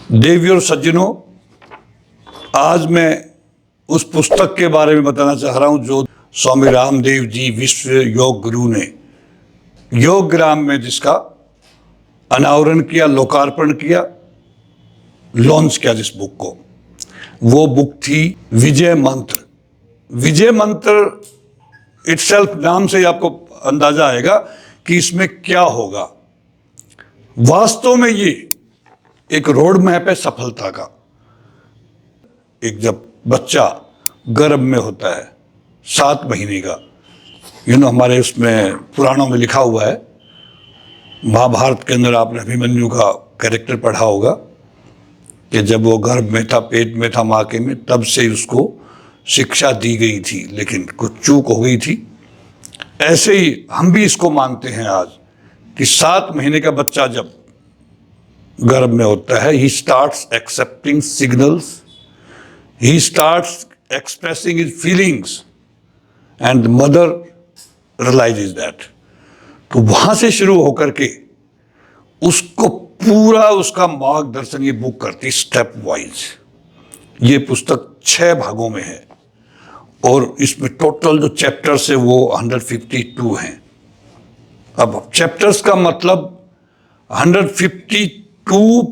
देवियों और सज्जनों, आज मैं उस पुस्तक के बारे में बताना चाह रहा हूं जो स्वामी रामदेव जी विश्व योग गुरु ने योग ग्राम में जिसका अनावरण किया, लोकार्पण किया, लॉन्च किया जिस बुक को, वो बुक थी विजय मंत्र। विजय मंत्र इटसेल्फ नाम से ही आपको अंदाजा आएगा कि इसमें क्या होगा। वास्तव में ये एक रोड मैप है सफलता का। एक जब बच्चा गर्भ में होता है 7 महीने का, हमारे उसमें पुराणों में लिखा हुआ है, महाभारत के अंदर आपने अभिमन्यु का कैरेक्टर पढ़ा होगा कि जब वो गर्भ में था, पेट में था माँ के में, तब से उसको शिक्षा दी गई थी, लेकिन कुछ चूक हो गई थी। ऐसे ही हम भी इसको मानते हैं आज कि 7 महीने का बच्चा जब गर्भ में होता है, he starts accepting signals, he starts expressing his feelings and the mother realizes that। तो वहां से शुरू होकर के उसको पूरा उसका मार्गदर्शन ये बुक करती स्टेप वाइज। ये पुस्तक 6 भागों में है और इसमें टोटल जो चैप्टर्स है वो 152 हैं। अब चैप्टर्स का मतलब 152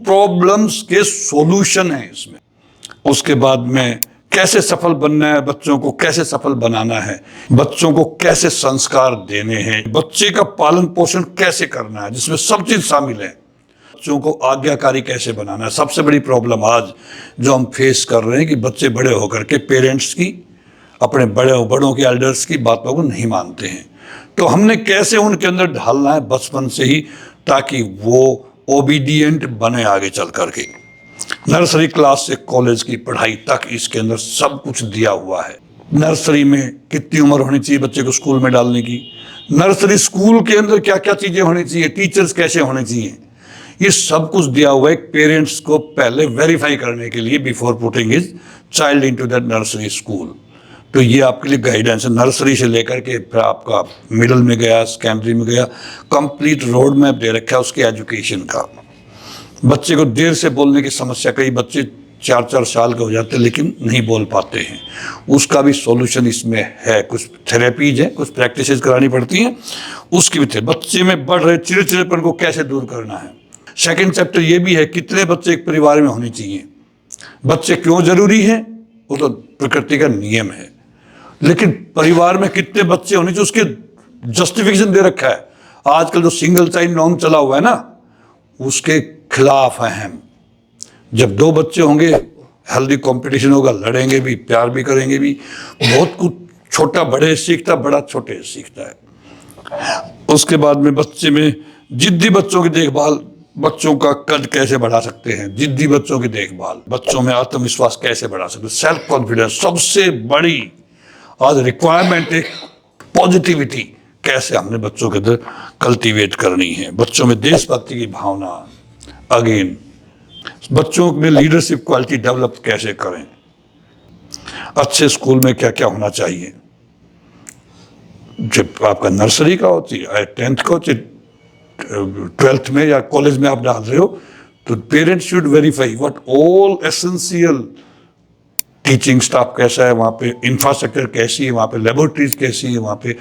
प्रॉब्लम्स के सॉल्यूशन है इसमें। उसके बाद में कैसे सफल बनना है, बच्चों को कैसे सफल बनाना है, बच्चों को कैसे संस्कार देने हैं, बच्चे का पालन पोषण कैसे करना है, जिसमें सब चीज शामिल है। बच्चों को आज्ञाकारी कैसे बनाना है। सबसे बड़ी प्रॉब्लम आज जो हम फेस कर रहे हैं कि बच्चे बड़े होकर के पेरेंट्स की, अपने बड़ों के एल्डर्स की बातों को नहीं मानते हैं। तो हमने कैसे उनके अंदर ढालना है बचपन से ही, ताकि वो ओबीडियंट बने आगे चल करके। नर्सरी क्लास से कॉलेज की पढ़ाई तक इसके अंदर सब कुछ दिया हुआ है। नर्सरी में कितनी उम्र होनी चाहिए बच्चे को स्कूल में डालने की, नर्सरी स्कूल के अंदर क्या क्या चीजें होनी चाहिए, टीचर्स कैसे होने चाहिए, ये सब कुछ दिया हुआ है पेरेंट्स को पहले वेरीफाई करने के लिए before putting his child into that nursery school. तो ये आपके लिए गाइडेंस है। नर्सरी से लेकर के फिर आपका मिडिल में गया, सेकेंडरी में गया, कंप्लीट रोड मैप दे रखा है उसके एजुकेशन का। बच्चे को देर से बोलने की समस्या, कई बच्चे 4-4 साल के हो जाते हैं लेकिन नहीं बोल पाते हैं, उसका भी सॉल्यूशन इसमें है। कुछ थेरेपीज हैं, कुछ प्रैक्टिसेस करानी पड़ती हैं, उसकी भी थे। बच्चे में बढ़ रहे चिड़चिड़ेपन को कैसे दूर करना है। सेकेंड चैप्टर ये भी है कितने बच्चे एक परिवार में होने चाहिए, बच्चे क्यों जरूरी है, वो तो प्रकृति का नियम है, लेकिन परिवार में कितने बच्चे होने चाहिए उसके जस्टिफिकेशन दे रखा है। आजकल जो सिंगल चाइल्ड नॉर्म चला हुआ है ना, उसके खिलाफ है हम। जब 2 बच्चे होंगे हेल्दी कंपटीशन होगा, लड़ेंगे भी, प्यार भी करेंगे भी। बहुत कुछ छोटा बड़े सीखता, बड़ा छोटे सीखता है। उसके बाद में बच्चे में जिद्दी बच्चों की देखभाल, बच्चों का कद कैसे बढ़ा सकते हैं, जिद्दी बच्चों की देखभाल, बच्चों में आत्मविश्वास कैसे बढ़ा सकते हैं, सेल्फ कॉन्फिडेंस सबसे बड़ी आज रिक्वायरमेंट है। पॉजिटिविटी कैसे हमने बच्चों के अंदर कल्टीवेट करनी है, बच्चों में देशभक्ति की भावना, अगेन बच्चों में लीडरशिप क्वालिटी डेवलप कैसे करें, अच्छे स्कूल में क्या क्या होना चाहिए। जब आपका नर्सरी का हो, चाहे 10th का हो, चाहे 12th में या कॉलेज में आप डाल रहे हो, तो parents should verify what all essential teaching staff कैसा है, वहाँ पे इंफ्रास्ट्रक्चर कैसी है, वहाँ पे लेबोरेटरीज कैसी है, वहाँ पे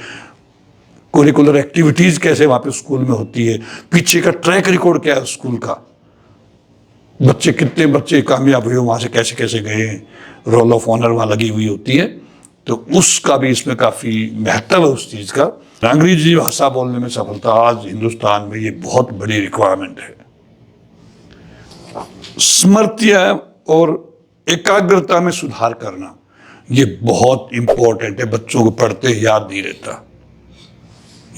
करिकुलर एक्टिविटीज कैसे वहाँ पे स्कूल में होती है, पीछे का ट्रैक रिकॉर्ड क्या है स्कूल का, कितने बच्चे कामयाब हुए वहाँ से कैसे कैसे गए, रोल ऑफ ऑनर वहाँ लगी हुई होती है। तो उसका भी इसमें काफ़ी महत्व है उस चीज़ का। अंग्रेजी भाषा बोलने में सफलता आज हिंदुस्तान में ये बहुत बड़ी रिक्वायरमेंट है। स्मृतियाँ और एकाग्रता में सुधार करना ये बहुत इंपॉर्टेंट है। बच्चों को पढ़ते याद नहीं रहता,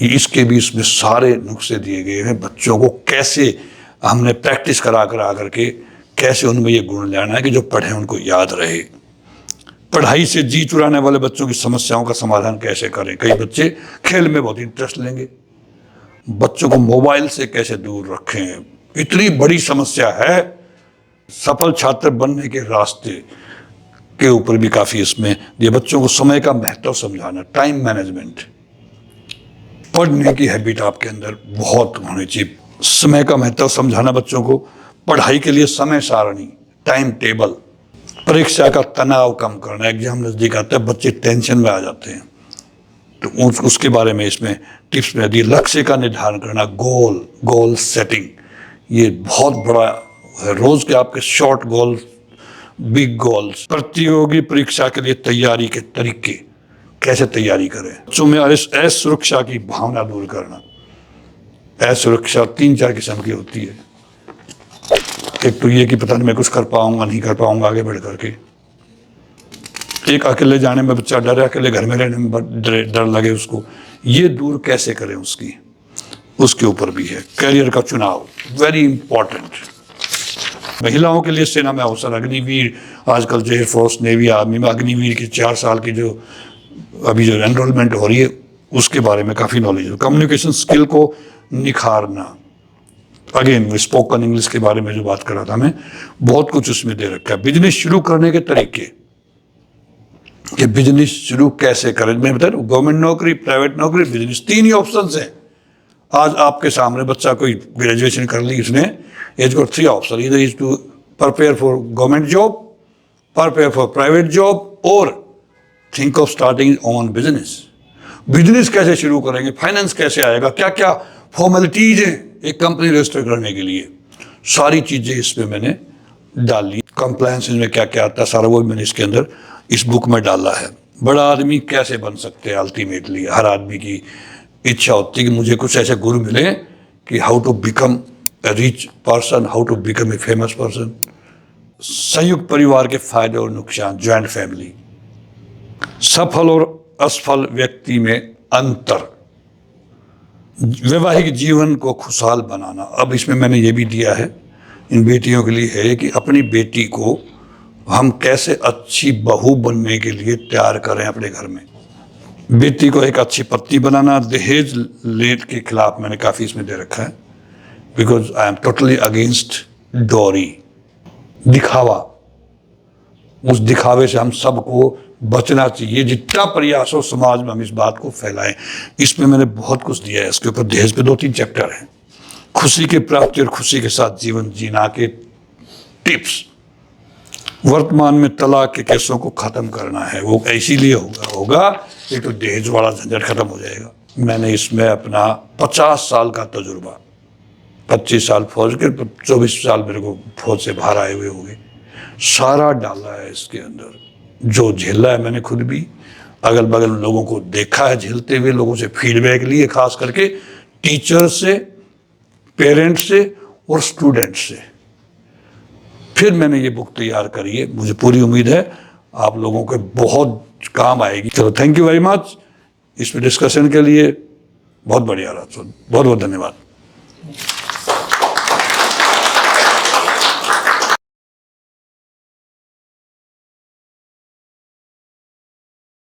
इसके भी इसमें सारे नुस्खे दिए गए हैं। बच्चों को कैसे हमने प्रैक्टिस करा करके कैसे उनमें ये गुण लाना है कि जो पढ़े उनको याद रहे। पढ़ाई से जी चुराने वाले बच्चों की समस्याओं का समाधान कैसे करें। कई बच्चे खेल में बहुत इंटरेस्ट लेंगे, बच्चों को मोबाइल से कैसे दूर रखें, इतनी बड़ी समस्या है। सफल छात्र बनने के रास्ते के ऊपर भी काफ़ी इसमें ये बच्चों को समय का महत्व समझाना, टाइम मैनेजमेंट, पढ़ने की हैबिट आपके अंदर बहुत होनी चाहिए। समय का महत्व समझाना बच्चों को, पढ़ाई के लिए समय सारणी, टाइम टेबल, परीक्षा का तनाव कम करना, एग्जाम नजदीक आता है बच्चे टेंशन में आ जाते हैं, तो उसके बारे में इसमें टिप्स में दी। लक्ष्य का निर्धारण करना, गोल सेटिंग, ये बहुत बड़ा है। रोज के आपके शॉर्ट गोल, बिग गोल्स। प्रतियोगी परीक्षा के लिए तैयारी के तरीके, कैसे तैयारी करें। बच्चों में असुरक्षा की भावना दूर करना। असुरक्षा 3-4 किस्म की होती है। एक तो ये कि पता नहीं मैं कुछ कर पाऊंगा नहीं कर पाऊंगा आगे बढ़ करके। एक अकेले जाने में बच्चा डर है, अकेले घर में रहने में डर लगे उसको, ये दूर कैसे करें उसके ऊपर भी है। करियर का चुनाव, वेरी इंपॉर्टेंट। महिलाओं के लिए सेना में अवसर, अग्निवीर, आजकल जो एयरफोर्स, नेवी, आर्मी में अग्निवीर की 4 साल की जो अभी जो एनरोलमेंट हो रही है उसके बारे में काफ़ी नॉलेज है। कम्युनिकेशन स्किल को निखारना, अगेन स्पोकन इंग्लिश के बारे में जो बात कर रहा था मैं, बहुत कुछ उसमें दे रखा है। बिजनेस शुरू करने के तरीके, कि बिजनेस शुरू कैसे करें। मैं बता रहा हूँ, गवर्नमेंट नौकरी, प्राइवेट नौकरी, बिजनेस, 3 ही ऑप्शन हैं। आज आपके सामने बच्चा कोई ग्रेजुएशन कर ली उसने, इज गॉट 3 ऑप्शन, इधर is to prepare for government job, prepare for private job, और think of starting on business. Business कैसे शुरू करेंगे, फाइनेंस कैसे आएगा, क्या क्या फॉर्मेलिटीज हैं एक कंपनी रजिस्टर करने के लिए, सारी चीजें इसमें मैंने डाली। कंप्लायंस में क्या क्या आता है सारा वो मैंने इसके अंदर इस बुक में डाला है। बड़ा आदमी कैसे बन सकते हैं, अल्टीमेटली हर आदमी की इच्छा होती है कि मुझे कुछ ऐसे गुरु मिले कि how to become a rich person, how to become a famous person. संयुक्त परिवार के फायदे और नुकसान, ज्वाइंट फैमिली, सफल और असफल व्यक्ति में अंतर, वैवाहिक जीवन को खुशहाल बनाना। अब इसमें मैंने ये भी दिया है इन बेटियों के लिए है कि अपनी बेटी को हम कैसे अच्छी बहू बनने के लिए तैयार करें अपने घर में। बेटी को एक अच्छी पत्नी बनाना। दहेज लेट के खिलाफ मैंने काफ़ी इसमें दे रखा है, because I am totally against dowry, दिखावा। उस दिखावे से हम सबको बचना चाहिए, जितना प्रयास हो समाज में हम इस बात को फैलाएं। इसमें मैंने बहुत कुछ दिया है इसके ऊपर। दहेज पे 2-3 चैप्टर हैं। खुशी की प्राप्ति और खुशी के साथ जीवन जीना के टिप्स। वर्तमान में तलाक के केसों को खत्म करना है, वो इसीलिए होगा एक तो दहेज वाला झंझट खत्म हो जाएगा। मैंने इसमें अपना 50 साल का तजुर्बा, 25 साल फौज के, 24 साल मेरे को फौज से बाहर आए हुए हो गए, सारा डाला है इसके अंदर। जो झेला है मैंने खुद भी, अगल बगल लोगों को देखा है झेलते हुए, लोगों से फीडबैक लिए, खास करके टीचर से, पेरेंट्स से और स्टूडेंट से। फिर मैंने ये बुक तैयार करी है। मुझे पूरी उम्मीद है आप लोगों के बहुत काम आएगी। चलो, थैंक यू वेरी मच इसमें डिस्कशन के लिए। बहुत बढ़िया रहा, बहुत बहुत धन्यवाद।